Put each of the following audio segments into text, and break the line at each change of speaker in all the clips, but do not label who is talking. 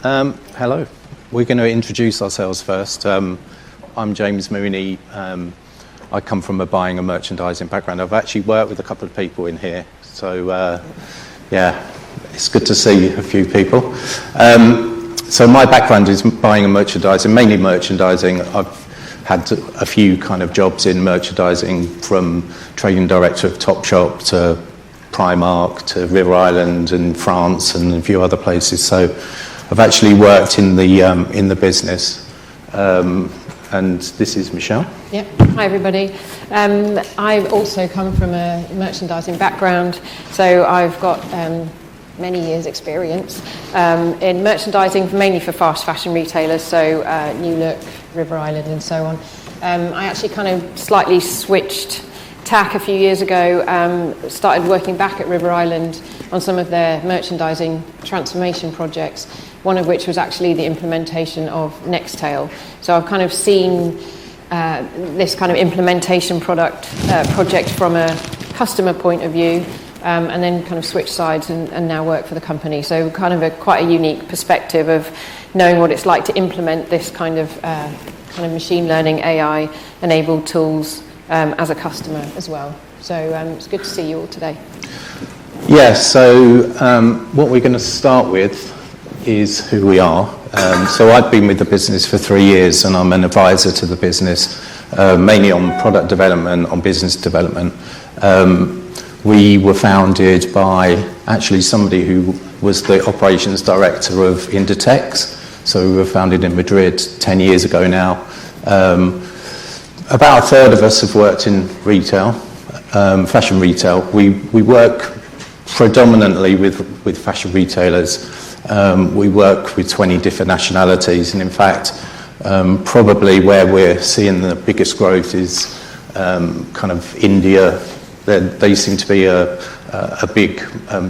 Hello. We're going to introduce ourselves first. I'm James Mooney. I come from a buying and merchandising background. I've actually worked with a couple of people in here, so yeah, it's good to see a few people. So my background is buying and merchandising, mainly merchandising. I've had a few kind of jobs in merchandising, from trading director of Topshop to Primark to River Island in France and a few other places. So I've actually worked in the business, and this is Michelle.
Yep. Hi everybody. I also come from a merchandising background, so I've got many years' experience in merchandising, mainly for fast fashion retailers, so New Look, River Island, and so on. I actually kind of slightly switched tack a few years ago. Started working back at River Island on some of their merchandising transformation projects, one of which was actually the implementation of Nextail. So I've kind of seen this kind of implementation project from a customer point of view, and then kind of switched sides and now work for the company. So kind of quite a unique perspective of knowing what it's like to implement this kind of machine learning, AI-enabled tools as a customer as well. So it's good to see you all today.
Yeah, so what we're going to start with is who we are. So I've been with the business for 3 years, and I'm an advisor to the business, mainly on product development, on business development. We were founded by actually somebody who was the operations director of Inditex. So we were founded in Madrid 10 years ago now. About a third of us have worked in retail, fashion retail. We work predominantly with fashion retailers. We work with 20 different nationalities, and in fact, probably where we're seeing the biggest growth is kind of India. They seem to be a big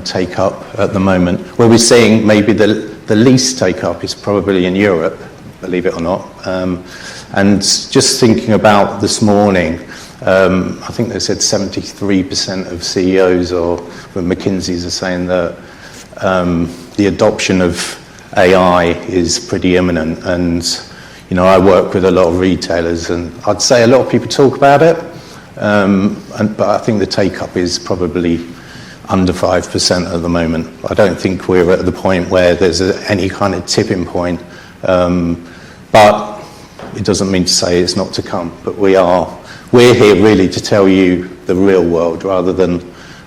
take-up at the moment. Where we're seeing maybe the least take-up is probably in Europe, believe it or not. And just thinking about this morning, I think they said 73% of CEOs or McKinsey's are saying that the adoption of AI is pretty imminent. And, you know, I work with a lot of retailers, and I'd say a lot of people talk about it, but I think the take-up is probably under 5% at the moment. I don't think we're at the point where there's any kind of tipping point, but it doesn't mean to say it's not to come. But we're here really to tell you the real world rather than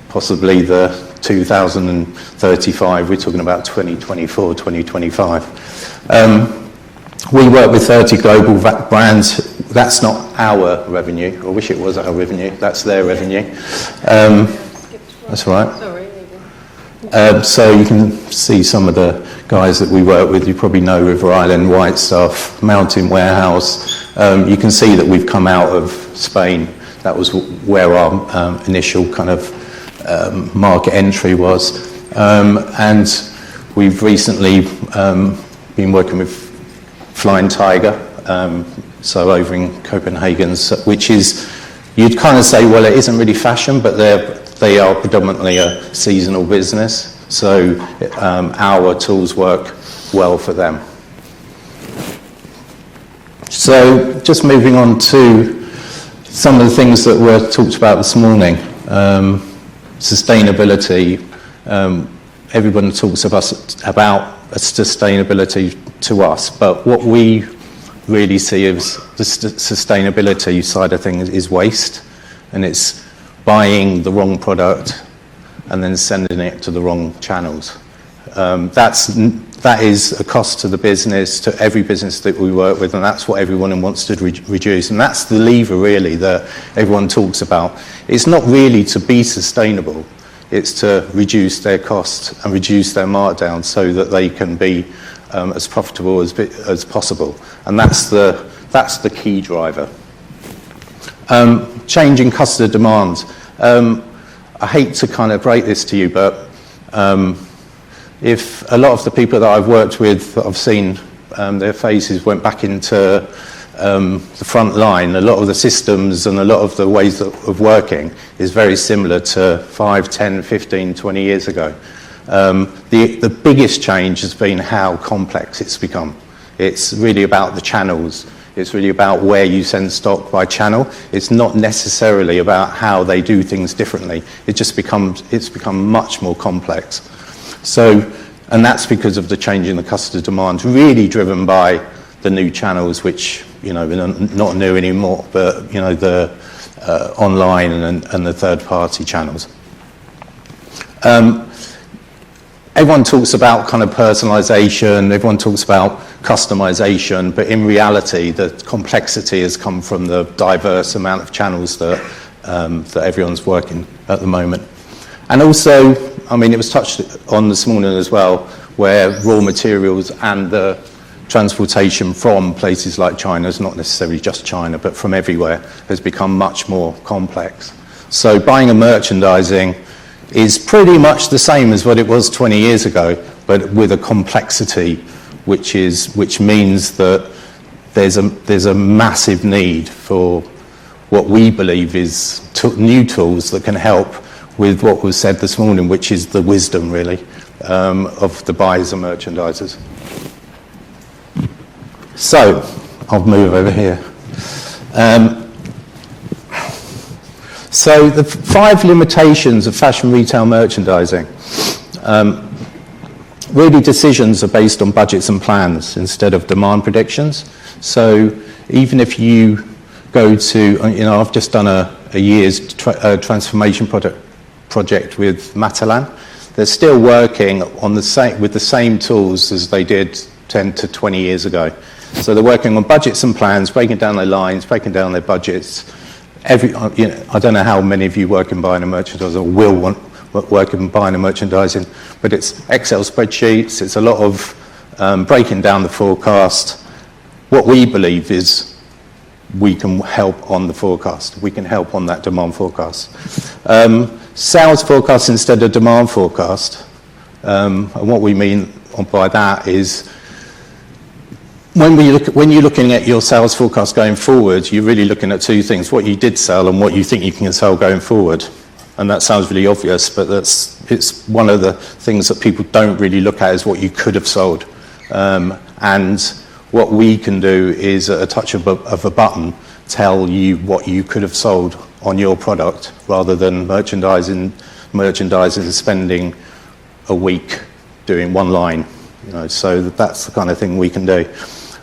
possibly the 2035. We're talking about 2024, 2025. We work with 30 global brands. That's not our revenue. I wish it was our revenue. That's their revenue. That's right. So you can see some of the guys that we work with. You probably know River Island, White Stuff, Mountain Warehouse. You can see that we've come out of Spain. That was where our initial kind of market entry was. And we've recently been working with Flying Tiger, so over in Copenhagen, which is, you'd kind of say, well, it isn't really fashion, but they are predominantly a seasonal business. So our tools work well for them. So just moving on to some of the things that were talked about this morning. Sustainability. Everyone talks about sustainability to us, but what we really see as the sustainability side of things is waste, and it's buying the wrong product and then sending it to the wrong channels. That is a cost to the business, to every business that we work with, and that's what everyone wants to reduce. And that's the lever, really, that everyone talks about. It's not really to be sustainable. It's to reduce their costs and reduce their markdown so that they can be as profitable as possible. And that's the key driver. Changing customer demand. I hate to kind of break this to you, but if a lot of the people that I've worked with, I've seen their faces went back into the front line, a lot of the systems and a lot of the ways of working is very similar to 5, 10, 15, 20 years ago. The biggest change has been how complex it's become. It's really about the channels. It's really about where you send stock by channel. It's not necessarily about how they do things differently. It's become much more complex. So, and that's because of the change in the customer demand, really driven by the new channels, which, you know, are not new anymore, but, you know, the online and the third-party channels. Everyone talks about kind of personalization, everyone talks about customization, but in reality, the complexity has come from the diverse amount of channels that everyone's working at the moment. And also, I mean, it was touched on this morning as well, where raw materials and the transportation from places like China, is not necessarily just China, but from everywhere, has become much more complex. So buying and merchandising is pretty much the same as what it was 20 years ago, but with a complexity which means that there's a massive need for what we believe is new tools that can help with what was said this morning, which is the wisdom, really, of the buyers and merchandisers. So, I'll move over here. So the 5 limitations of fashion retail merchandising. Really, decisions are based on budgets and plans instead of demand predictions. So even if you go to, you know, I've just done a year's transformation project with Matalan. They're still working on with the same tools as they did 10 to 20 years ago. So they're working on budgets and plans, breaking down their lines, breaking down their budgets. I don't know how many of you work in buying and merchandising or will work in buying and merchandising, but it's Excel spreadsheets, it's a lot of breaking down the forecast. What we believe is we can help on the forecast. We can help on that demand forecast. Sales forecast instead of demand forecast. And what we mean by that is when you're looking at your sales forecast going forward, you're really looking at 2 things: what you did sell and what you think you can sell going forward. And that sounds really obvious, but it's one of the things that people don't really look at, is what you could have sold. And what we can do is, at a touch of a button, tell you what you could have sold on your product, rather than merchandisers spending a week doing one line. You know, so that's the kind of thing we can do.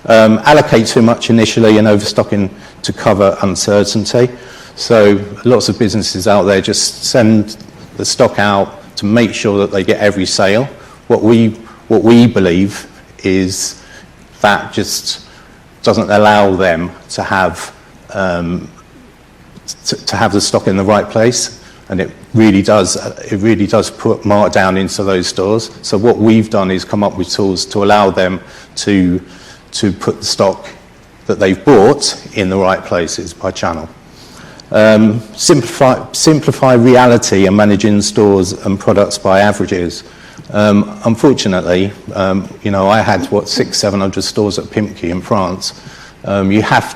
Allocate too much initially and overstocking to cover uncertainty. So lots of businesses out there just send the stock out to make sure that they get every sale. What we believe is that just doesn't allow them to have the stock in the right place, and it really does put markdown into those stores. So what we've done is come up with tools to allow them to put the stock that they've bought in the right places by channel. Simplify reality and managing stores and products by averages. Unfortunately, you know, I had 600-700 stores at Pimki in France. You have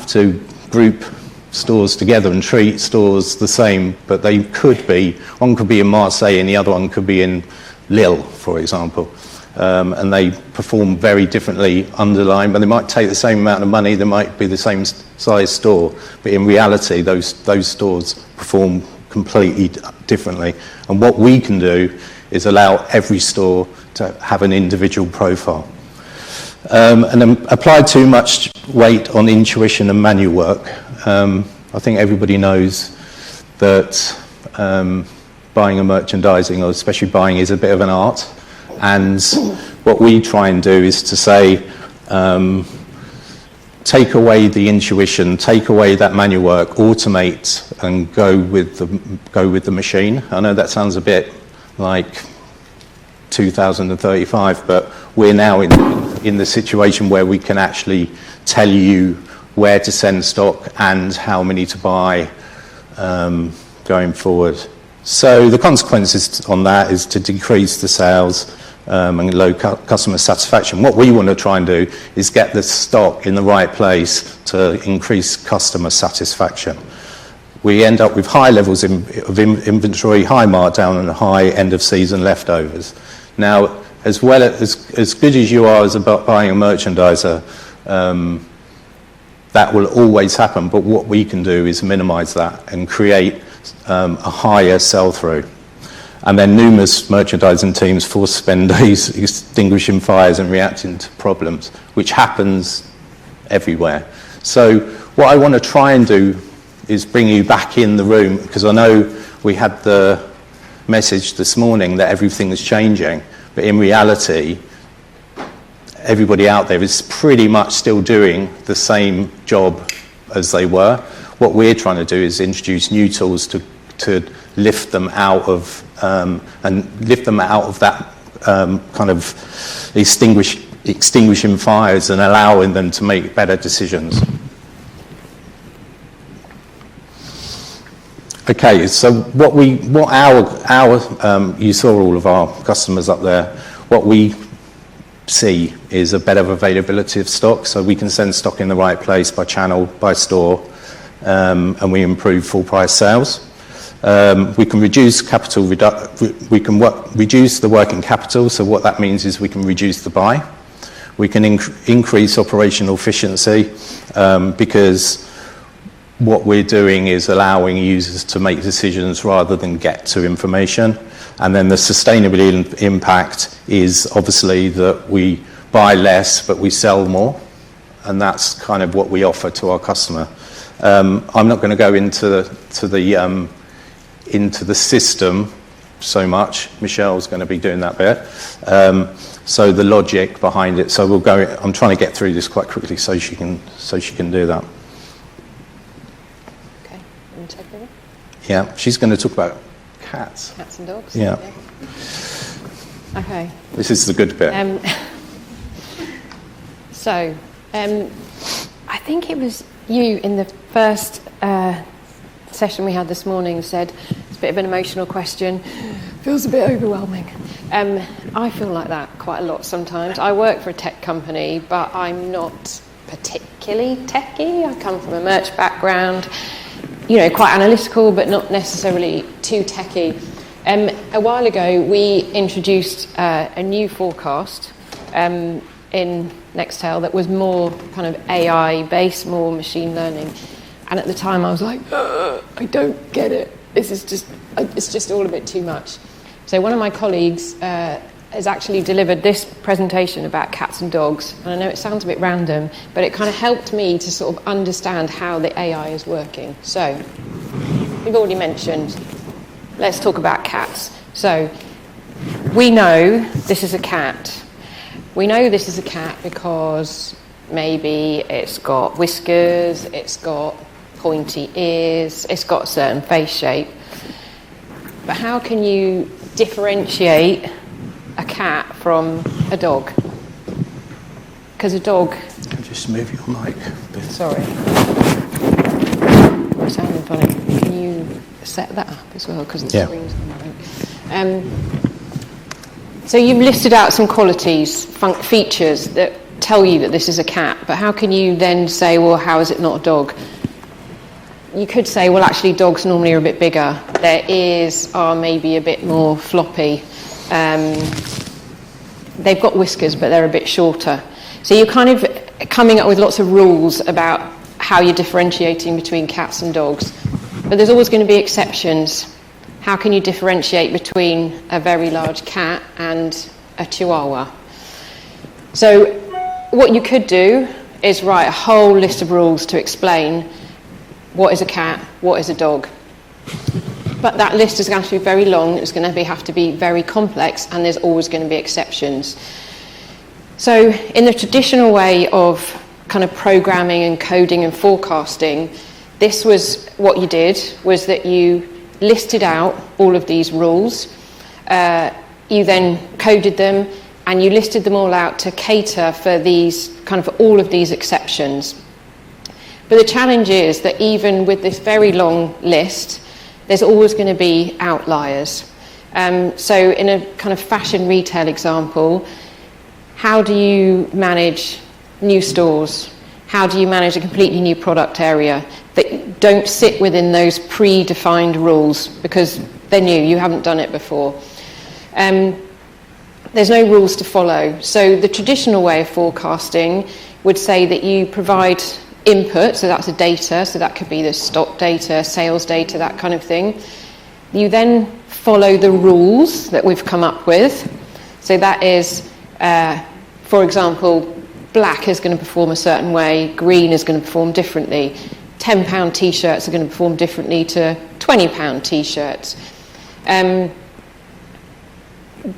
to group stores together and treat stores the same, but they could be, one could be in Marseille and the other one could be in Lille, for example. And they perform very differently underlying, but they might take the same amount of money, they might be the same size store, but in reality those stores perform completely differently. And what we can do is allow every store to have an individual profile. And then apply too much weight on intuition and manual work. I think everybody knows that buying and merchandising, or especially buying, is a bit of an art. And what we try and do is to say, take away the intuition, take away that manual work, automate, and go with the machine. I know that sounds a bit like 2035, but we're now in the situation where we can actually tell you where to send stock and how many to buy going forward. So the consequences on that is to decrease the sales and low customer satisfaction. What we want to try and do is get the stock in the right place to increase customer satisfaction. we end up with high levels of inventory, high markdown, and high end-of-season leftovers. Now, as good as you are as a buying and merchandiser, that will always happen, but what we can do is minimise that and create a higher sell-through. And then numerous merchandising teams force spend days extinguishing fires and reacting to problems, which happens everywhere. So what I want to try and do is bring you back in the room, because I know we had the message this morning that everything is changing, but in reality, everybody out there is pretty much still doing the same job as they were. What we're trying to do is introduce new tools to lift them out of that kind of extinguishing fires and allowing them to make better decisions. Okay, so you saw all of our customers up there. What we see is a better availability of stock, so we can send stock in the right place by channel, by store, and we improve full price sales. We can reduce reduce the working capital, so what that means is we can reduce the buy. We can increase operational efficiency because what we're doing is allowing users to make decisions rather than get to information. And then the sustainability impact is obviously that we buy less but we sell more, and that's kind of what we offer to our customer. I'm not going to go into the system so much. Michelle's going to be doing that bit. So the logic behind it. So we'll go. I'm trying to get through this quite quickly so she can do that.
Okay, you want to take over?
Yeah, she's going to talk about cats.
Cats and dogs.
Yeah.
Okay.
This is the good bit.
I think it was you in the first session we had this morning said it's a bit of an emotional question, feels a bit overwhelming. I feel like that quite a lot sometimes. I work for a tech company, but I'm not particularly techy. I come from a merch background, quite analytical, but not necessarily too techy. A while ago, we introduced a new forecast in Nextail that was more kind of AI-based, more machine learning. And at the time, I was like, I don't get it. It's just all a bit too much. So one of my colleagues has actually delivered this presentation about cats and dogs. And I know it sounds a bit random, but it kind of helped me to sort of understand how the AI is working. So we've already mentioned, let's talk about cats. So we know this is a cat. We know this is a cat because maybe it's got whiskers, it's got pointy ears, it's got a certain face shape. But how can you differentiate a cat from a dog? Because a dog...
Just move your mic a bit.
Sorry. You're sounding funny. Can you set that up as well? Because the screen's on. So you've listed out some qualities, features that tell you that this is a cat, but how can you then say, well, how is it not a dog? You could say, well, actually, dogs normally are a bit bigger. Their ears are maybe a bit more floppy. They've got whiskers, but they're a bit shorter. So you're kind of coming up with lots of rules about how you're differentiating between cats and dogs. But there's always going to be exceptions. How can you differentiate between a very large cat and a chihuahua? So what you could do is write a whole list of rules to explain what is a cat, what is a dog. But that list is going to be very long, it's going to have to be very complex, and there's always going to be exceptions. So in the traditional way of kind of programming and coding and forecasting, this was what you did, was that you listed out all of these rules, you then coded them, and you listed them all out to cater for these kind of all of these exceptions. But the challenge is that even with this very long list, there's always going to be outliers. So in a kind of fashion retail example, how do you manage new stores? how do you manage a completely new product area that don't sit within those predefined rules because they're new, you haven't done it before. There's no rules to follow. So the traditional way of forecasting would say that you provide input, so that's the data, so that could be the stock data, sales data, that kind of thing. You then follow the rules that we've come up with. So that is, for example, black is going to perform a certain way, green is going to perform differently. £10 t-shirts are going to perform differently to £20 t-shirts.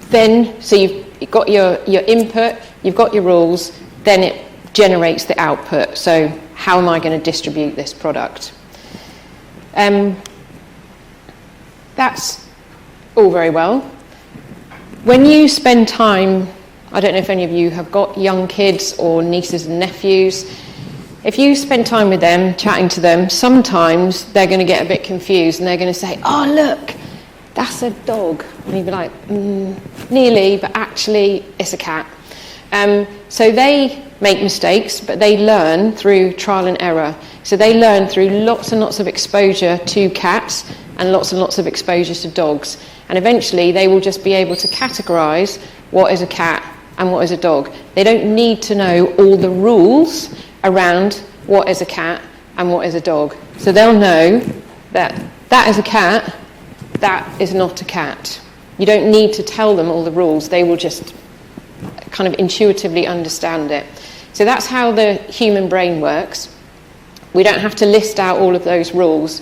Then, so you've got your input, you've got your rules, then it generates the output. So how am I going to distribute this product? That's all very well. When you spend time, I don't know if any of you have got young kids or nieces and nephews, if you spend time with them, chatting to them, sometimes they're going to get a bit confused and they're going to say, oh, look, that's a dog. And you'd be like, nearly, but actually it's a cat. So they make mistakes, but they learn through trial and error. So they learn through lots and lots of exposure to cats and lots of exposure to dogs. And eventually they will just be able to categorise what is a cat and what is a dog. They don't need to know all the rules around what is a cat and what is a dog. So they'll know that that is a cat, that is not a cat. You don't need to tell them all the rules, they will just kind of intuitively understand it. So that's how the human brain works. We don't have to list out all of those rules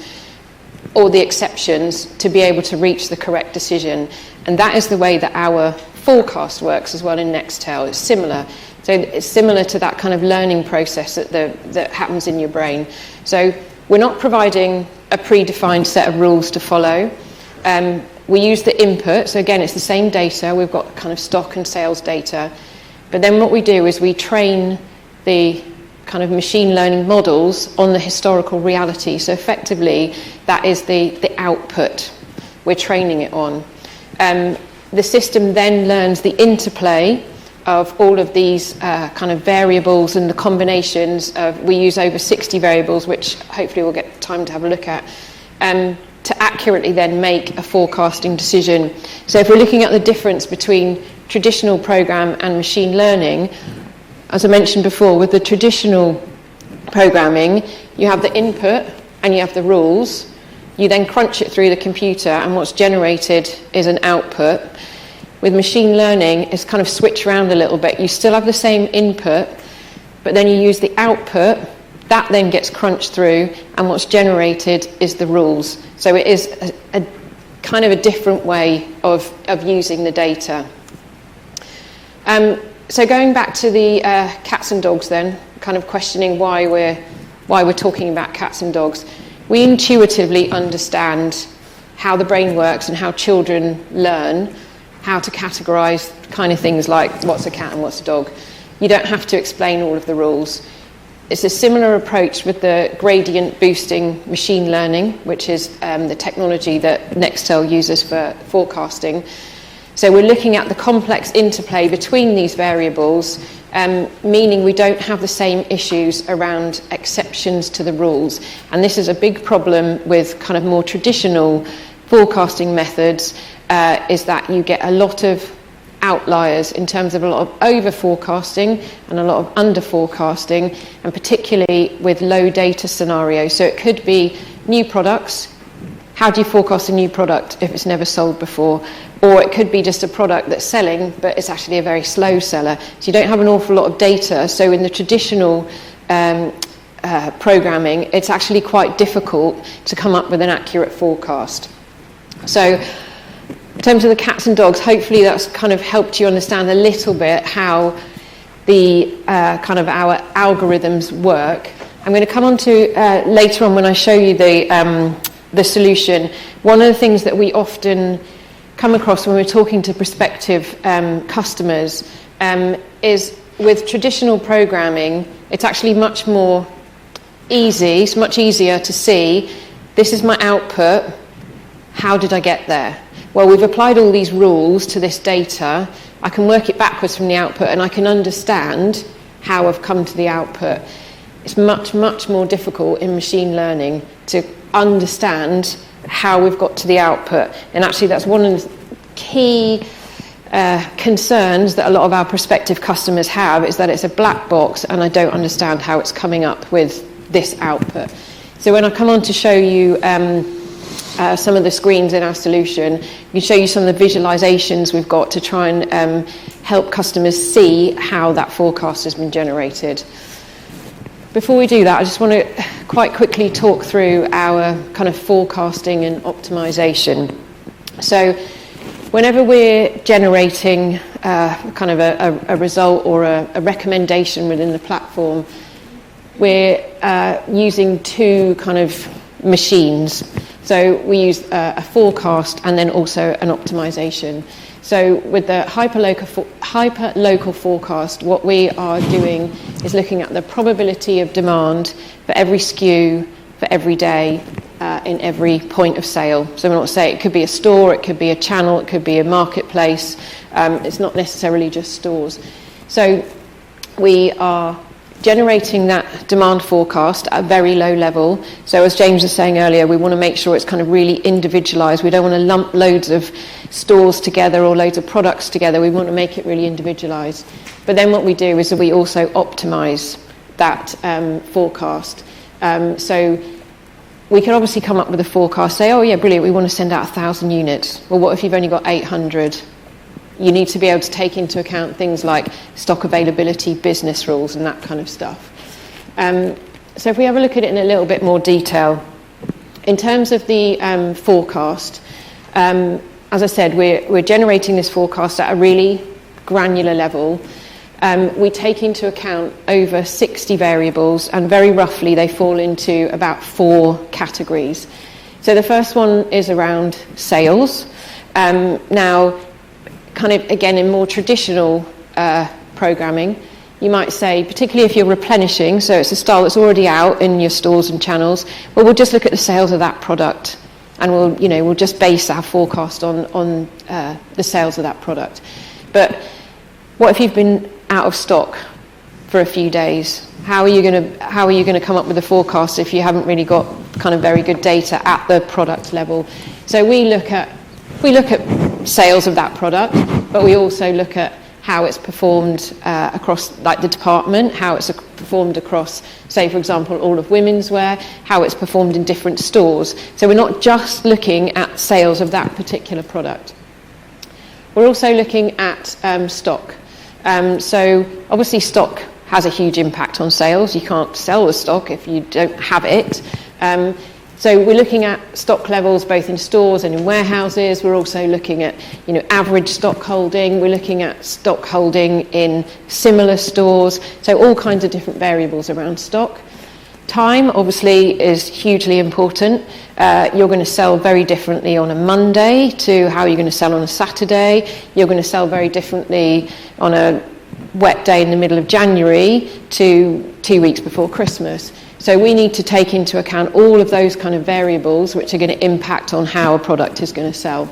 or the exceptions to be able to reach the correct decision. And that is the way that our forecast works as well in Nextail. It's similar. So it's similar to that kind of learning process that happens in your brain. So we're not providing a predefined set of rules to follow. We use the input. So again, it's the same data. We've got kind of stock and sales data. But then what we do is we train the kind of machine learning models on the historical reality. So effectively, that is the output we're training it on. The system then learns the interplay of all of these kind of variables and the combinations of, we use over 60 variables, which hopefully we'll get time to have a look at, to accurately then make a forecasting decision. So if we're looking at the difference between traditional program and machine learning, as I mentioned before, with the traditional programming, you have the input and you have the rules. You then crunch it through the computer and what's generated is an output. With machine learning, it's kind of switched around a little bit. You still have the same input, but then you use the output. That then gets crunched through, and what's generated is the rules. So it is a kind of a different way of using the data. So going back to the cats and dogs then, kind of questioning why we're talking about cats and dogs. We intuitively understand how the brain works and how children learn how to categorise kind of things like what's a cat and what's a dog. You don't have to explain all of the rules. It's a similar approach with the gradient boosting machine learning, which is the technology that Nextail uses for forecasting. So we're looking at the complex interplay between these variables, meaning we don't have the same issues around exceptions to the rules. And this is a big problem with kind of more traditional forecasting methods, is that you get a lot of outliers in terms of a lot of over forecasting and a lot of under forecasting, and particularly with low data scenarios. So it could be new products. How do you forecast a new product if it's never sold before? Or it could be just a product that's selling, but it's actually a very slow seller. So you don't have an awful lot of data. So in the traditional programming, it's actually quite difficult to come up with an accurate forecast. So in terms of the cats and dogs, hopefully that's kind of helped you understand a little bit how the kind of our algorithms work. I'm going to come on to later on when I show you the solution. One of the things that we often come across when we're talking to prospective customers is with traditional programming, it's actually much more easy, it's much easier to see, this is my output, how did I get there? Well, we've applied all these rules to this data, I can work it backwards from the output and I can understand how I've come to the output. It's much, much more difficult in machine learning to understand how we've got to the output. And actually that's one of the key concerns that a lot of our prospective customers have, is that it's a black box and I don't understand how it's coming up with this output. So when I come on to show you some of the screens in our solution, we show you some of the visualizations we've got to try and help customers see how that forecast has been generated. Before we do that, I just want to quite quickly talk through our kind of forecasting and optimization. So whenever we're generating kind of a result or a recommendation within the platform, we're using two kind of machines. So we use a forecast and then also an optimization. So with the hyperlocal forecast, what we are doing is looking at the probability of demand for every SKU, for every day, in every point of sale. So we're not saying it could be a store, it could be a channel, it could be a marketplace. It's not necessarily just stores. So we are generating that demand forecast at a very low level. So as James was saying earlier, we want to make sure it's kind of really individualized. We don't want to lump loads of stores together or loads of products together. We want to make it really individualized. But then what we do is that we also optimize that forecast. So we can obviously come up with a forecast, say, oh yeah, brilliant, we want to send out 1,000 units. Well, what if you've only got 800? You need to be able to take into account things like stock availability, business rules, and that kind of stuff. So if we have a look at it in a little bit more detail, in terms of the forecast, as I said, we're generating this forecast at a really granular level. We take into account over 60 variables, and very roughly they fall into about 4 categories. So the first one is around sales. Now, kind of, again, in more traditional programming, you might say, particularly if you're replenishing, so it's a style that's already out in your stores and channels, well, we'll just look at the sales of that product, and we'll just base our forecast on the sales of that product. But what if you've been out of stock for a few days? How are you going to come up with a forecast if you haven't really got kind of very good data at the product level? So we look at sales of that product, but we also look at how it's performed across like the department, how it's performed across, say, for example, all of women's wear, how it's performed in different stores. So we're not just looking at sales of that particular product. We're also looking at stock. So obviously stock has a huge impact on sales. You can't sell the stock if you don't have it. So we're looking at stock levels both in stores and in warehouses. We're also looking at, average stock holding. We're looking at stock holding in similar stores. So all kinds of different variables around stock. Time, obviously, is hugely important. You're going to sell very differently on a Monday to how you're going to sell on a Saturday. You're going to sell very differently on a wet day in the middle of January to 2 weeks before Christmas. So we need to take into account all of those kind of variables which are going to impact on how a product is going to sell.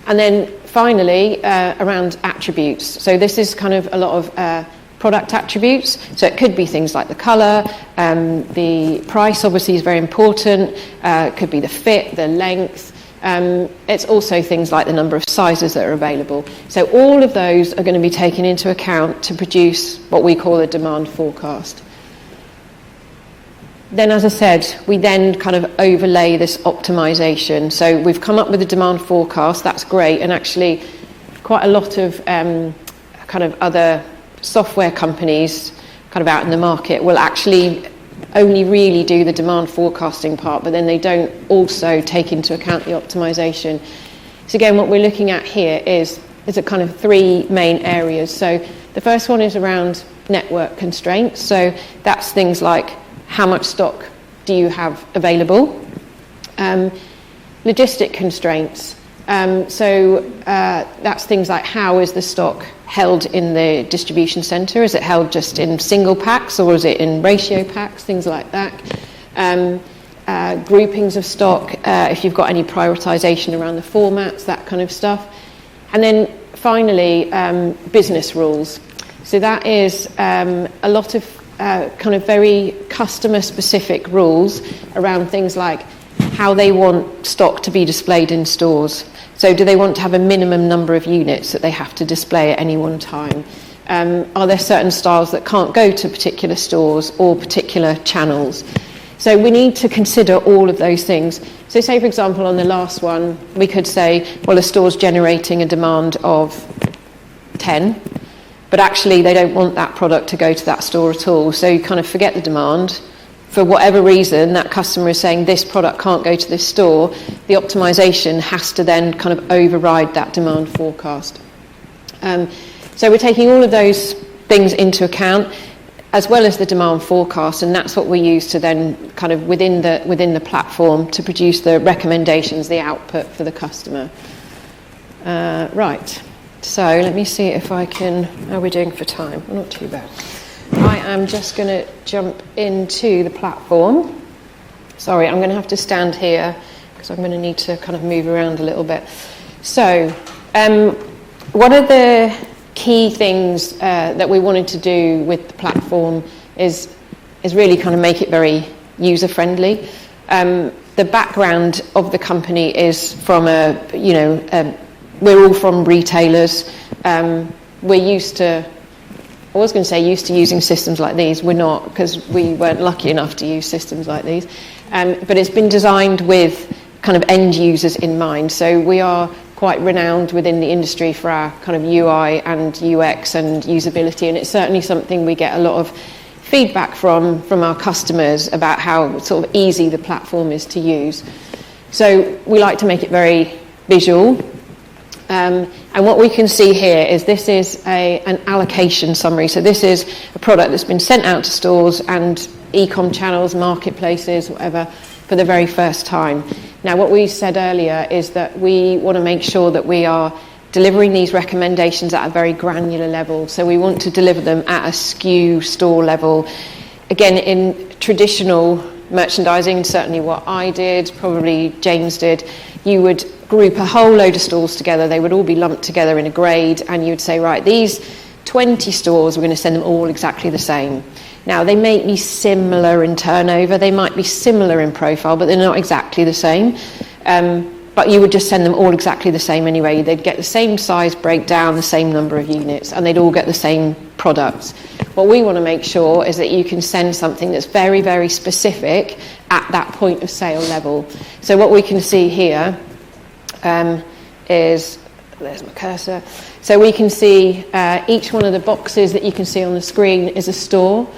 And then finally, around attributes. So this is kind of a lot of product attributes. So it could be things like the colour, the price obviously is very important, it could be the fit, the length. It's also things like the number of sizes that are available. So all of those are going to be taken into account to produce what we call a demand forecast. Then, as I said, we then kind of overlay this optimization. So we've come up with a demand forecast, that's great, and actually quite a lot of kind of other software companies kind of out in the market will actually only really do the demand forecasting part, but then they don't also take into account the optimization. So again, what we're looking at here is a kind of 3 main areas. So the first one is around network constraints. So that's things like how much stock do you have available? Logistic constraints. So that's things like how is the stock held in the distribution centre? Is it held just in single packs or is it in ratio packs? Things like that. Groupings of stock, if you've got any prioritisation around the formats, that kind of stuff. And then finally, business rules. So that is a lot of kind of very customer-specific rules around things like how they want stock to be displayed in stores. So do they want to have a minimum number of units that they have to display at any one time? Are there certain styles that can't go to particular stores or particular channels? So we need to consider all of those things. So say, for example, on the last one, we could say, well, a store's generating a demand of 10, but actually they don't want that product to go to that store at all. So you kind of forget the demand. For whatever reason, that customer is saying this product can't go to this store, the optimization has to then kind of override that demand forecast. So we're taking all of those things into account, as well as the demand forecast, and that's what we use to then kind of within the platform to produce the recommendations, the output for the customer. Right, so let me see if I can, how are we doing for time? Not too bad. I am just going to jump into the platform. Sorry, I'm going to have to stand here because I'm going to need to kind of move around a little bit. So, one of the key things that we wanted to do with the platform is really kind of make it very user-friendly. The background of the company is from we're all from retailers. We're used to using systems like these. We're not, because we weren't lucky enough to use systems like these. But it's been designed with kind of end users in mind. So we are quite renowned within the industry for our kind of UI and UX and usability, and it's certainly something we get a lot of feedback from our customers about how sort of easy the platform is to use. So we like to make it very visual. And what we can see here is this is an allocation summary. So this is a product that's been sent out to stores and e-com channels, marketplaces, whatever, for the very first time. Now, what we said earlier is that we want to make sure that we are delivering these recommendations at a very granular level. So we want to deliver them at a SKU store level. Again, in traditional merchandising, certainly what I did, probably James did, you would group a whole load of stores together. They would all be lumped together in a grade, and you would say, right, these 20 stores, we're going to send them all exactly the same. Now, they may be similar in turnover, they might be similar in profile, but they're not exactly the same. But you would just send them all exactly the same anyway. They'd get the same size breakdown, the same number of units, and they'd all get the same products. What we want to make sure is that you can send something that's very, very specific at that point of sale level. So what we can see here is, there's my cursor. So we can see each one of the boxes that you can see on the screen is a store.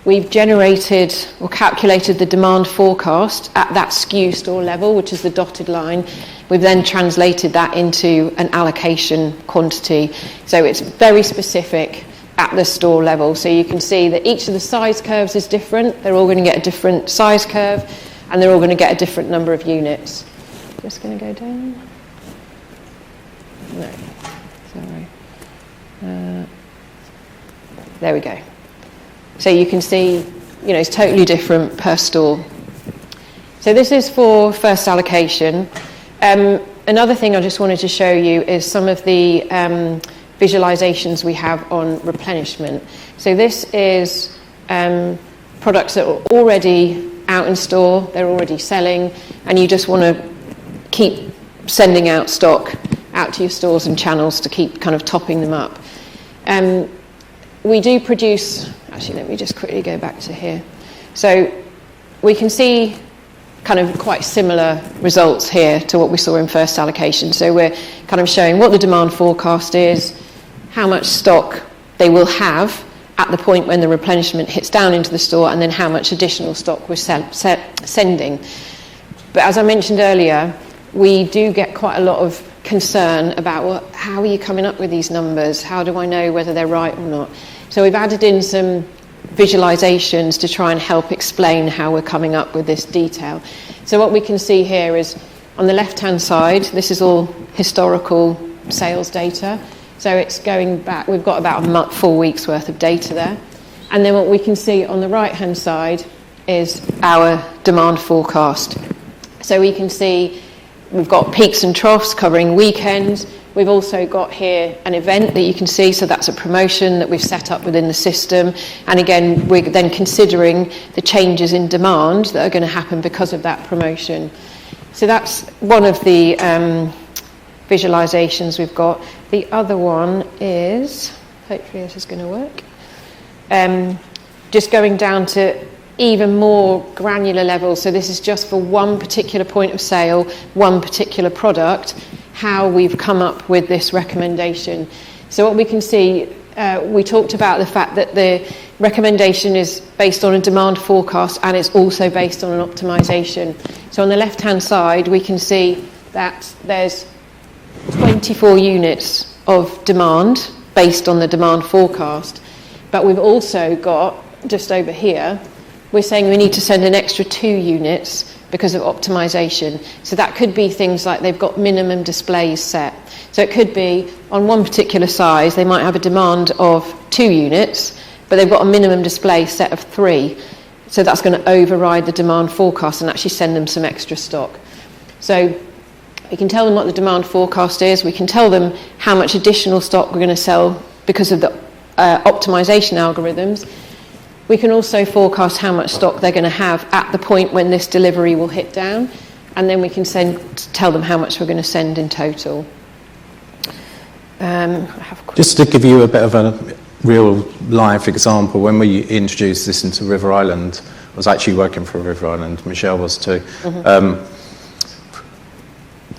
We've generated or calculated the demand forecast at that SKU store level, which is the dotted line. We've then translated that into an allocation quantity. So it's very specific at the store level. So you can see that each of the size curves is different. They're all going to get a different size curve, and they're all going to get a different number of units. Just going to go down. No, sorry. There we go. So you can see, it's totally different per store. So this is for first allocation. Another thing I just wanted to show you is some of the visualizations we have on replenishment. So this is products that are already out in store, they're already selling, and you just want to keep sending out stock out to your stores and channels to keep kind of topping them up. We do produce, actually let me just quickly go back to here. So we can see kind of quite similar results here to what we saw in first allocation. So we're kind of showing what the demand forecast is, how much stock they will have at the point when the replenishment hits down into the store, and then how much additional stock we're sending. But as I mentioned earlier, we do get quite a lot of concern about, well, how are you coming up with these numbers? How do I know whether they're right or not? So we've added in some visualizations to try and help explain how we're coming up with this detail. So what we can see here is on the left-hand side, this is all historical sales data. So it's going back, we've got about 4 weeks worth of data there. And then what we can see on the right-hand side is our demand forecast. So we can see we've got peaks and troughs covering weekends. We've also got here an event that you can see, so that's a promotion that we've set up within the system. And again, we're then considering the changes in demand that are going to happen because of that promotion. So that's one of the visualizations we've got. The other one is, hopefully this is going to work, just going down to even more granular levels. So this is just for one particular point of sale, one particular product, how we've come up with this recommendation. So what we can see, we talked about the fact that the recommendation is based on a demand forecast and it's also based on an optimization. So on the left-hand side, we can see that there's 24 units of demand based on the demand forecast. But we've also got, just over here, we're saying we need to send an extra 2 units because of optimization. So that could be things like they've got minimum displays set. So it could be on one particular size, they might have a demand of 2 units, but they've got a minimum display set of 3. So that's going to override the demand forecast and actually send them some extra stock. So we can tell them what the demand forecast is. We can tell them how much additional stock we're going to sell because of the optimization algorithms. We can also forecast how much stock they're going to have at the point when this delivery will hit down, and then we can tell them how much we're going to send in total.
Just to give you a bit of a real life example, when we introduced this into River Island, I was actually working for River Island, Michelle was too. Mm-hmm.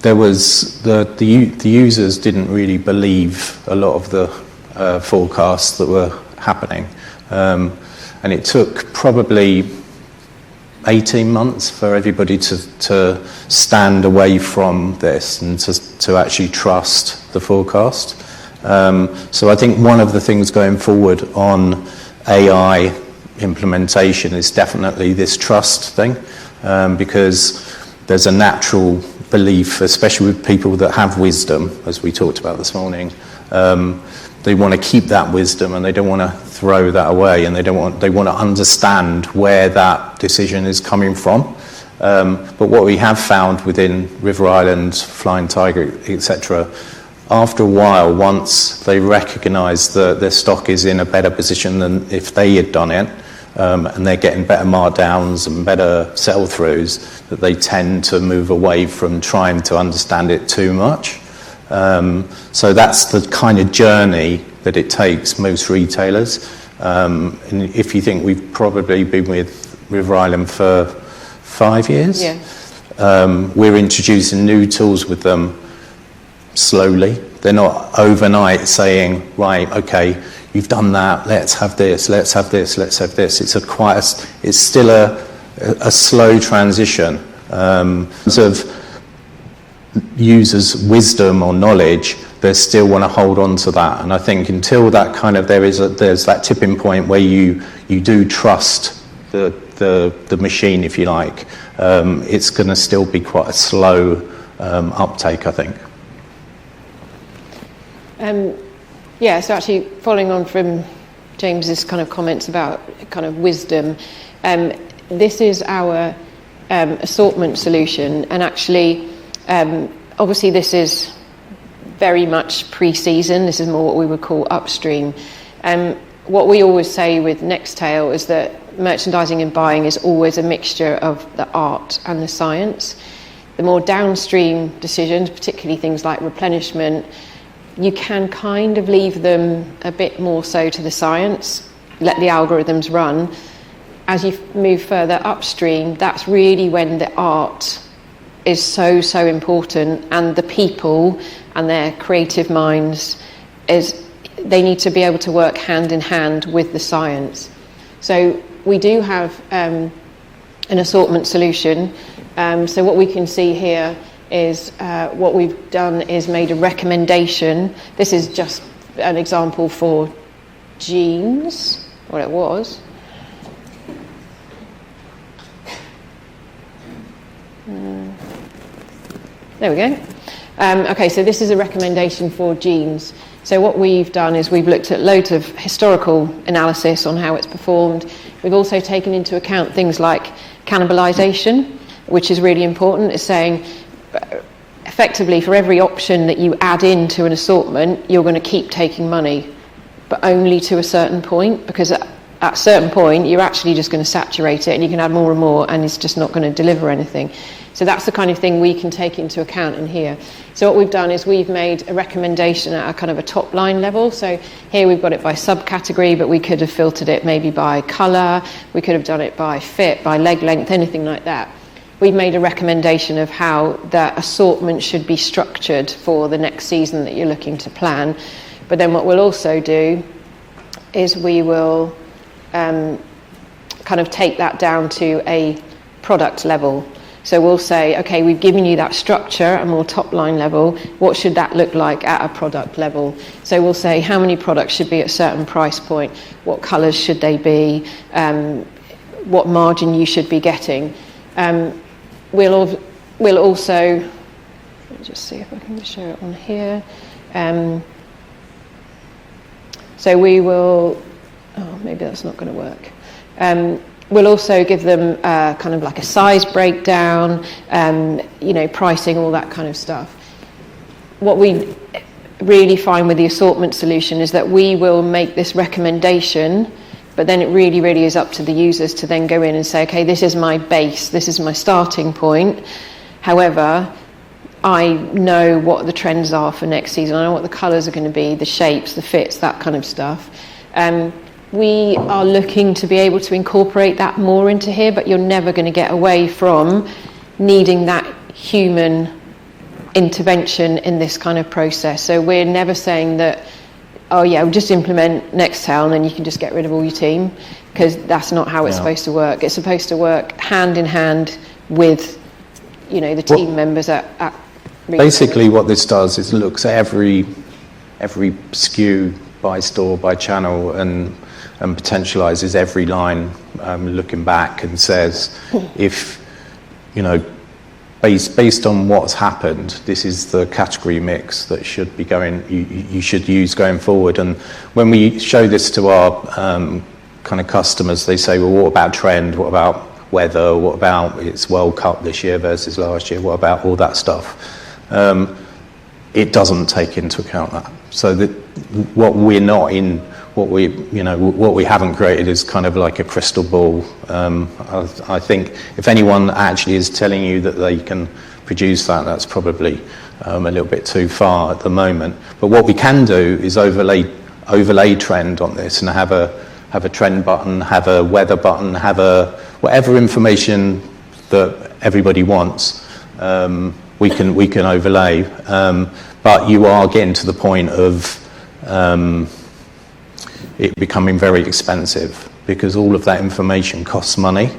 There was the users didn't really believe a lot of the forecasts that were happening. And it took probably 18 months for everybody to stand away from this and to actually trust the forecast. So I think one of the things going forward on AI implementation is definitely this trust thing, because there's a natural belief, especially with people that have wisdom, as we talked about this morning. They want to keep that wisdom and they don't want to throw that away, and they want to understand where that decision is coming from. But what we have found within River Island, Flying Tiger, etc., after a while, once they recognise that their stock is in a better position than if they had done it, and they're getting better markdowns and better sell-throughs, that they tend to move away from trying to understand it too much. So that's the kind of journey that it takes most retailers. And if you think we've probably been with River Island for 5 years,
yeah.
We're introducing new tools with them slowly. They're not overnight saying, right, okay, you've done that, let's have this, let's have this, let's have this. It's still a slow transition. In terms of users' wisdom or knowledge, they still want to hold on to that. And I think until that kind of there's that tipping point where you do trust the machine, if you like, it's going to still be quite a slow uptake, I think.
Yeah, so actually following on from James's kind of comments about kind of wisdom, this is our assortment solution, and actually obviously this is very much pre-season. This is more what we would call upstream. What we always say with Nextail is that merchandising and buying is always a mixture of the art and the science. The more downstream decisions, particularly things like replenishment, you can kind of leave them a bit more so to the science, let the algorithms run. As you move further upstream, that's really when the art is so important, and the people and their creative minds, they need to be able to work hand in hand with the science. So we do have an assortment solution. So what we can see here is what we've done is made a recommendation. This is just an example for jeans, what it was. There we go. Okay, so this is a recommendation for jeans. So what we've done is we've looked at loads of historical analysis on how it's performed. We've also taken into account things like cannibalization, which is really important. It's saying effectively for every option that you add into an assortment, you're going to keep taking money, but only to a certain point, because at a certain point you're actually just going to saturate it, and you can add more and more, and it's just not going to deliver anything. So that's the kind of thing we can take into account in here. So what we've done is we've made a recommendation at a kind of a top line level. So here we've got it by subcategory, but we could have filtered it maybe by colour, we could have done it by fit, by leg length, anything like that. We've made a recommendation of how that assortment should be structured for the next season that you're looking to plan. But then what we'll also do is we will kind of take that down to a product level. So we'll say, okay, we've given you that structure, a more top line level. What should that look like at a product level? So we'll say how many products should be at a certain price point, what colours should they be, what margin you should be getting. We'll also, let me just see if I can show it on here. So we will, maybe that's not going to work. We'll also give them kind of like a size breakdown, pricing, all that kind of stuff. What we really find with the assortment solution is that we will make this recommendation, but then it really, really is up to the users to then go in and say, okay, this is my base, this is my starting point. However, I know what the trends are for next season. I know what the colours are going to be, the shapes, the fits, that kind of stuff. We are looking to be able to incorporate that more into here, but you're never going to get away from needing that human intervention in this kind of process. So we're never saying that, oh yeah, we'll just implement Nextail and then you can just get rid of all your team, because that's not how it's supposed to work. It's supposed to work hand in hand with, the team members at
basically what this does is looks at every SKU by store, by channel, and potentializes every line, looking back, and says, if based on what's happened, this is the category mix that should be you should use going forward. And when we show this to our kind of customers, they say, well, what about trend, what about weather, what about it's World Cup this year versus last year, what about all that stuff? It doesn't take into account that. So that what we haven't created is kind of like a crystal ball. I think if anyone actually is telling you that they can produce that, that's probably a little bit too far at the moment. But what we can do is overlay trend on this, and have a trend button, have a weather button, have a whatever information that everybody wants. We can overlay, but you are getting to the point of it becoming very expensive, because all of that information costs money,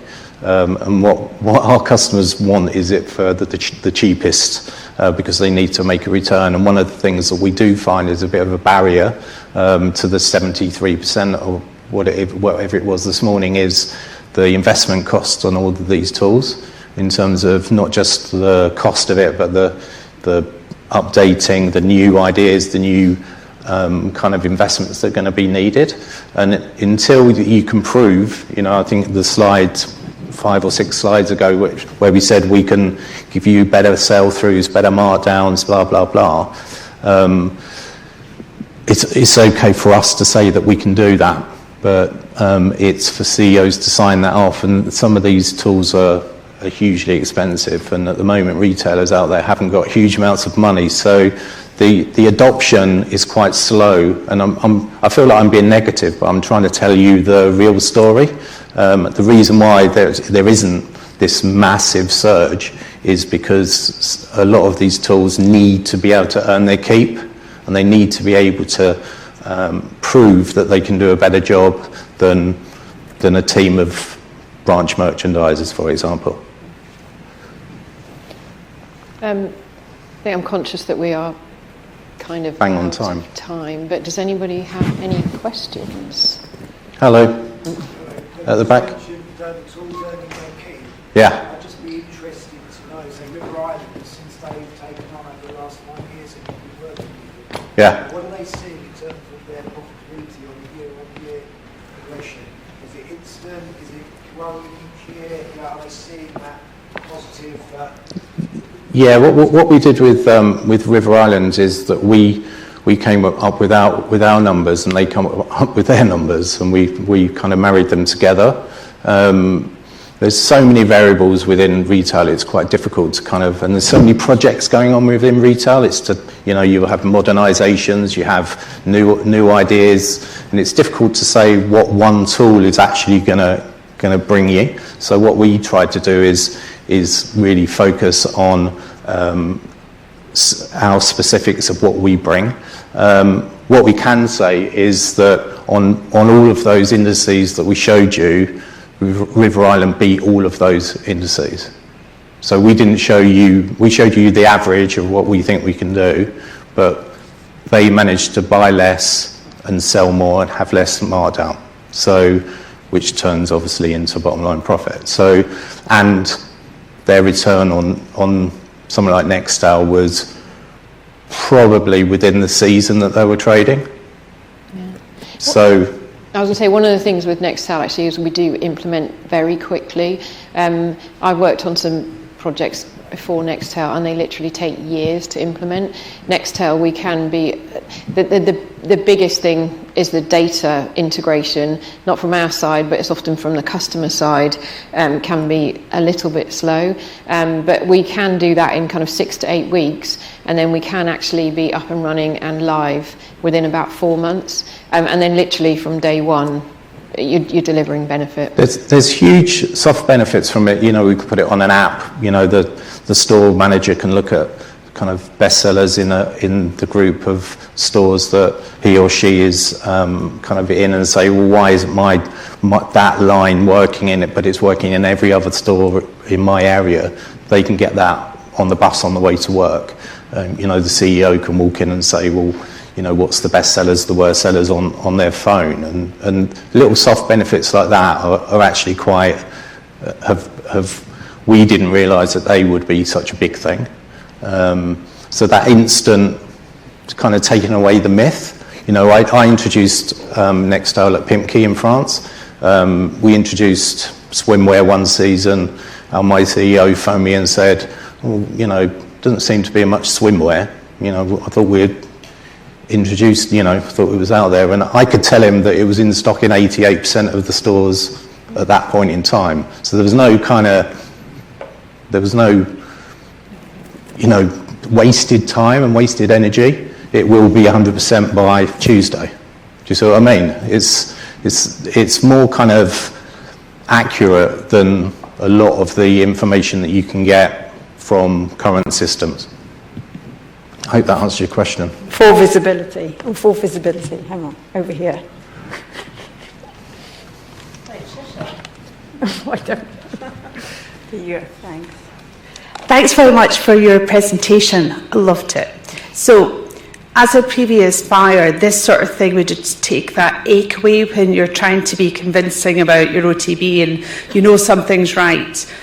and what our customers want is it for the cheapest, because they need to make a return. And one of the things that we do find is a bit of a barrier to the 73% or whatever it was this morning is the investment costs on all of these tools, in terms of not just the cost of it, but the updating, the new ideas, the new kind of investments that are going to be needed. And until you can prove, I think the slide 5 or 6 slides ago, where we said we can give you better sell-throughs, better markdowns, blah blah blah. It's okay for us to say that we can do that, but it's for CEOs to sign that off. And some of these tools are hugely expensive, and at the moment retailers out there haven't got huge amounts of money, so the adoption is quite slow. And I feel like I'm being negative, but I'm trying to tell you the real story. The reason why there isn't this massive surge is because a lot of these tools need to be able to earn their keep, and they need to be able to prove that they can do a better job than a team of branch merchandisers, for example.
I think I'm conscious that we are kind of
bang on
out
time.
of time, but does anybody have any questions?
Hello. At the back. Yeah.
I'd just be interested to know, so River Island, since they've taken on over the last 9 years and you've been working with them,
Yeah.
what are they seeing in terms of their profitability on a year-on-year progression? Is it instant? Is it growing each year? Are they seeing that positive
Yeah, what we did with River Islands is that we came up with our numbers, and they come up with their numbers, and we kind of married them together. There's so many variables within retail, it's quite difficult to kind of, and there's so many projects going on within retail. It's to, you have modernizations, you have new ideas, and it's difficult to say what one tool is actually going to bring you. So what we tried to do is really focus on our specifics of what we bring. What we can say is that on all of those indices that we showed you, River Island beat all of those indices. So we showed you the average of what we think we can do, but they managed to buy less and sell more and have less markdown. So, which turns obviously into bottom line profit. So, and their return on something like Nextail was probably within the season that they were trading.
Yeah.
So
I was going to say, one of the things with Nextail actually is we do implement very quickly. I worked on some projects before Nextail, and they literally take years to implement. Nextail, we can be the biggest thing is the data integration, not from our side, but it's often from the customer side, can be a little bit slow. But we can do that in kind of 6 to 8 weeks, and then we can actually be up and running and live within about 4 months. And then literally from day one, you're delivering benefit.
There's huge soft benefits from it. We could put it on an app. The store manager can look at kind of bestsellers in the group of stores that he or she is kind of in, and say, well, why isn't my that line working in it, but it's working in every other store in my area? They can get that on the bus on the way to work. The CEO can walk in and say, well, what's the best sellers, the worst sellers on their phone, and little soft benefits like that are actually quite we didn't realise that they would be such a big thing. So that instant kind of taking away the myth. I introduced Nextail at Pimki in France. We introduced swimwear one season, and my CEO phoned me and said, doesn't seem to be much swimwear. I thought we'd introduced, thought it was out there, and I could tell him that it was in stock in 88% of the stores at that point in time. So there was no wasted time and wasted energy. It will be 100% by Tuesday. Do you see what I mean? It's more kind of accurate than a lot of the information that you can get from current systems. I hope that answers your question.
Full visibility. Hang on, over here. I don't. Here, thanks. Thanks very much for your presentation. I loved it. So, as a previous buyer, this sort of thing would just take that ache away when you're trying to be convincing about your OTB and something's right.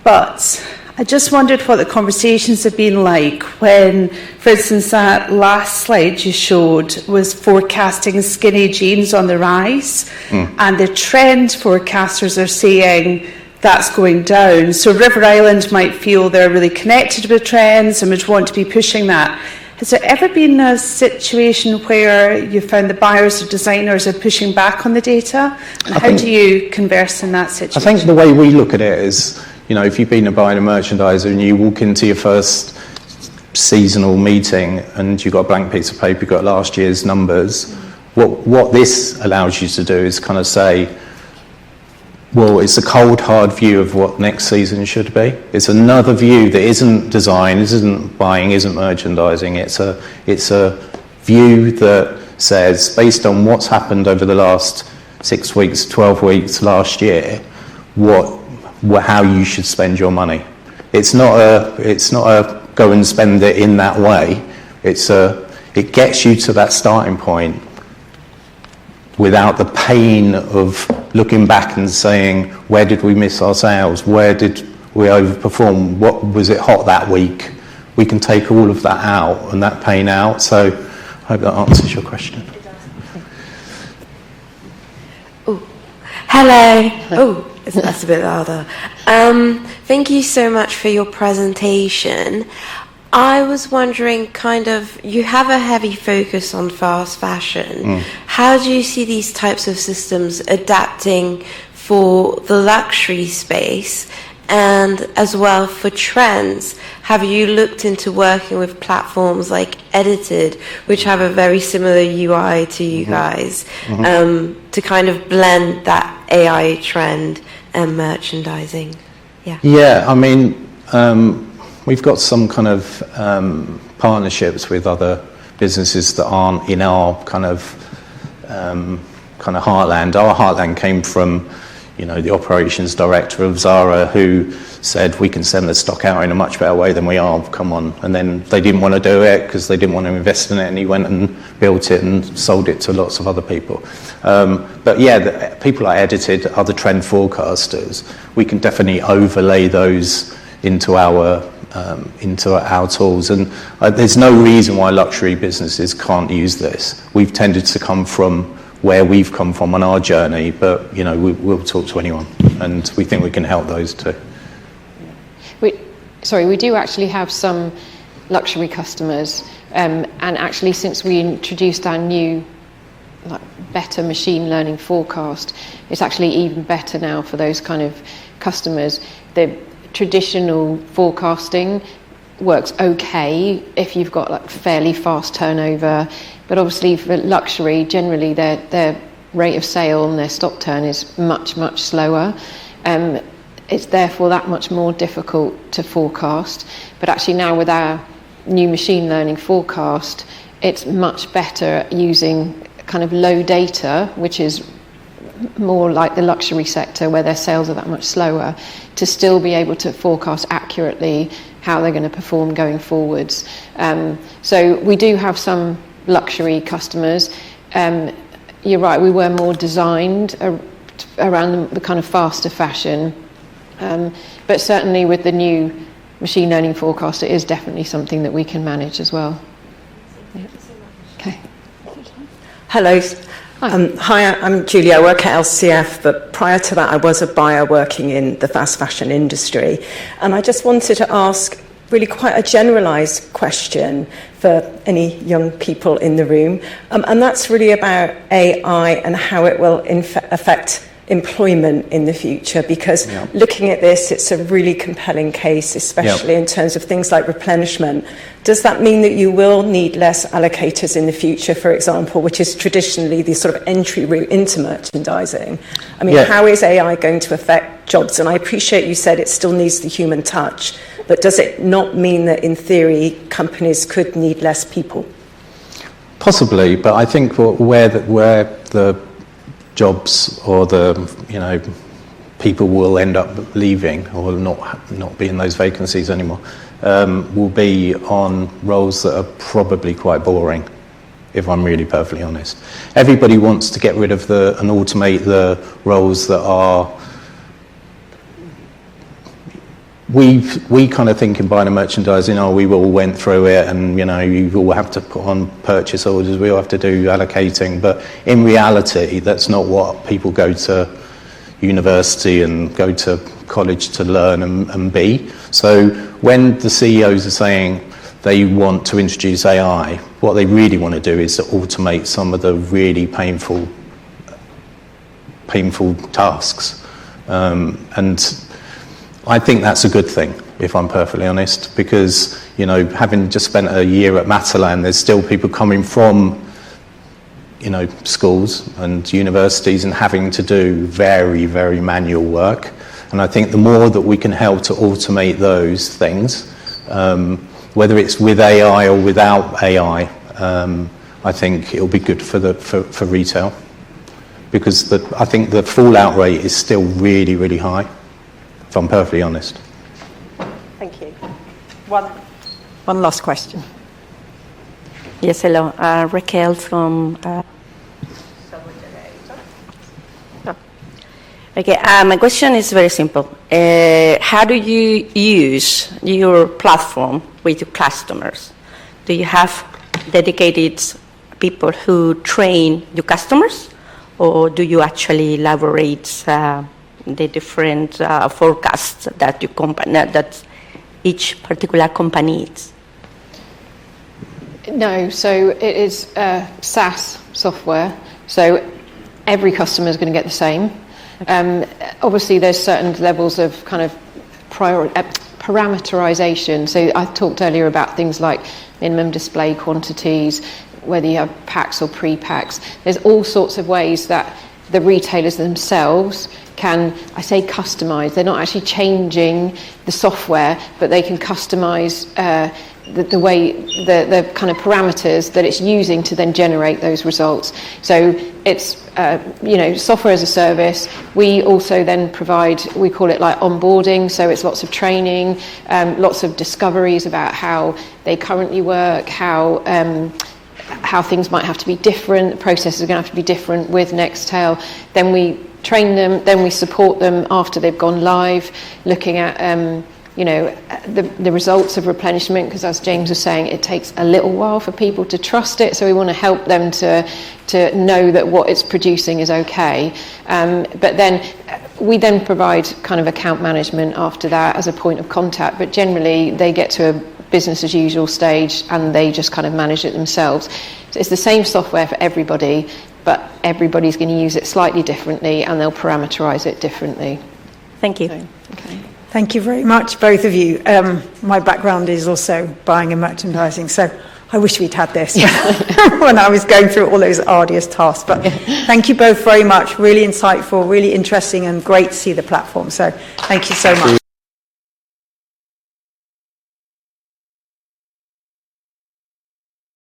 But I just wondered what the conversations have been like when, for instance, that last slide you showed was forecasting skinny jeans on the rise, and the trend forecasters are saying that's going down. So River Island might feel they're really connected with trends and would want to be pushing that. Has there ever been a situation where you found the buyers or designers are pushing back on the data? And how do you converse in that situation?
I think the way we look at it is, if you've been a buyer and a merchandiser and you walk into your first seasonal meeting and you've got a blank piece of paper, you've got last year's numbers, what this allows you to do is kind of say, well, it's a cold, hard view of what next season should be. It's another view that isn't design, isn't buying, isn't merchandising. It's a view that says, based on what's happened over the last 6 weeks, 12 weeks, last year, how you should spend your money. It's not a go and spend it in that way. It gets you to that starting point without the pain of looking back and saying, where did we miss our sales? Where did we overperform? What was it hot that week? We can take all of that out and that pain out. So I hope that answers your question.
Oh, hello. Oh,
That's a bit louder. Thank you so much for your presentation. I was wondering, you have a heavy focus on fast fashion. How do you see these types of systems adapting for the luxury space and as well for trends? Have you looked into working with platforms like Edited, which have a very similar UI to you guys, to kind of blend that AI trend and merchandising?
Yeah, I mean, we've got some kind of partnerships with other businesses that aren't in our kind of heartland. Our heartland came from, the operations director of Zara, who said we can send the stock out in a much better way than we are, come on. And then they didn't want to do it because they didn't want to invest in it, and he went and built it and sold it to lots of other people. But yeah, people like Edited, other trend forecasters, we can definitely overlay those into our tools. And there's no reason why luxury businesses can't use this. We've tended to come from where we've come from on our journey, but we'll talk to anyone, and we think we can help those too.
We do actually have some luxury customers, and actually since we introduced our new better machine learning forecast, it's actually even better now for those kind of customers. The traditional forecasting works okay if you've got fairly fast turnover, but obviously for luxury, generally their rate of sale and their stock turn is much, much slower. It's therefore that much more difficult to forecast. But actually now with our new machine learning forecast, it's much better at using kind of low data, which is more like the luxury sector where their sales are that much slower, to still be able to forecast accurately how they're going to perform going forwards. So we do have some luxury customers. You're right, we were more designed around the kind of faster fashion. But certainly with the new machine learning forecast, it is definitely something that we can manage as well. Yeah. Okay.
Hello.
Hi.
Hi, I'm Julie. I work at LCF, but prior to that I was a buyer working in the fast fashion industry. And I just wanted to ask really quite a generalised question for any young people in the room. And that's really about AI and how it will affect employment in the future, because looking at this, it's a really compelling case, especially in terms of things like replenishment. Does that mean that you will need less allocators in the future, for example, which is traditionally the sort of entry route into merchandising? I mean, how is AI going to affect jobs? And I appreciate you said it still needs the human touch, but does it not mean that in theory companies could need less people?
Possibly, but I think where the jobs or the people will end up leaving or not be in those vacancies anymore will be on roles that are probably quite boring, if I'm really perfectly honest. Everybody wants to get rid of and automate the roles that are. We kind of think in buying and merchandising, we all went through it, and you all have to put on purchase orders, we all have to do allocating, but in reality that's not what people go to university and go to college to learn and be. So when the CEOs are saying they want to introduce AI, what they really want to do is to automate some of the really painful tasks, and I think that's a good thing, if I'm perfectly honest, because, having just spent a year at Matalan, there's still people coming from, schools and universities and having to do very, very manual work. And I think the more that we can help to automate those things, whether it's with AI or without AI, I think it'll be good for retail, because I think the fallout rate is still really, really high, if I'm perfectly honest.
Thank you. One last question.
Yes, hello. Raquel from... Okay, my question is very simple. How do you use your platform with your customers? Do you have dedicated people who train your customers, or do you actually elaborate the different forecasts that that each particular company needs?
No, so it is SaaS software, so every customer is going to get the same. Obviously, there's certain levels of kind of parameterization. So I talked earlier about things like minimum display quantities, whether you have packs or pre-packs. There's all sorts of ways that the retailers themselves can, I say customize, they're not actually changing the software, but they can customize the way, the kind of parameters that it's using to then generate those results. So it's, software as a service. We also then provide, we call it like onboarding, so it's lots of training, lots of discoveries about how they currently work, how things might have to be different, the processes are going to have to be different with Nextail. Then we train them, then we support them after they've gone live, looking at the results of replenishment, because as James was saying, it takes a little while for people to trust it, so we want to help them to know that what it's producing is okay. But then we then provide kind of account management after that as a point of contact, but generally they get to a business as usual stage and they just kind of manage it themselves. So it's the same software for everybody, but everybody's going to use it slightly differently and they'll parameterize it differently.
Thank you.
So, okay.
Thank you very much, both of you. My background is also buying and merchandising, so I wish we'd had this when I was going through all those arduous tasks. But thank you both very much. Really insightful, really interesting, and great to see the platform. So thank you so much.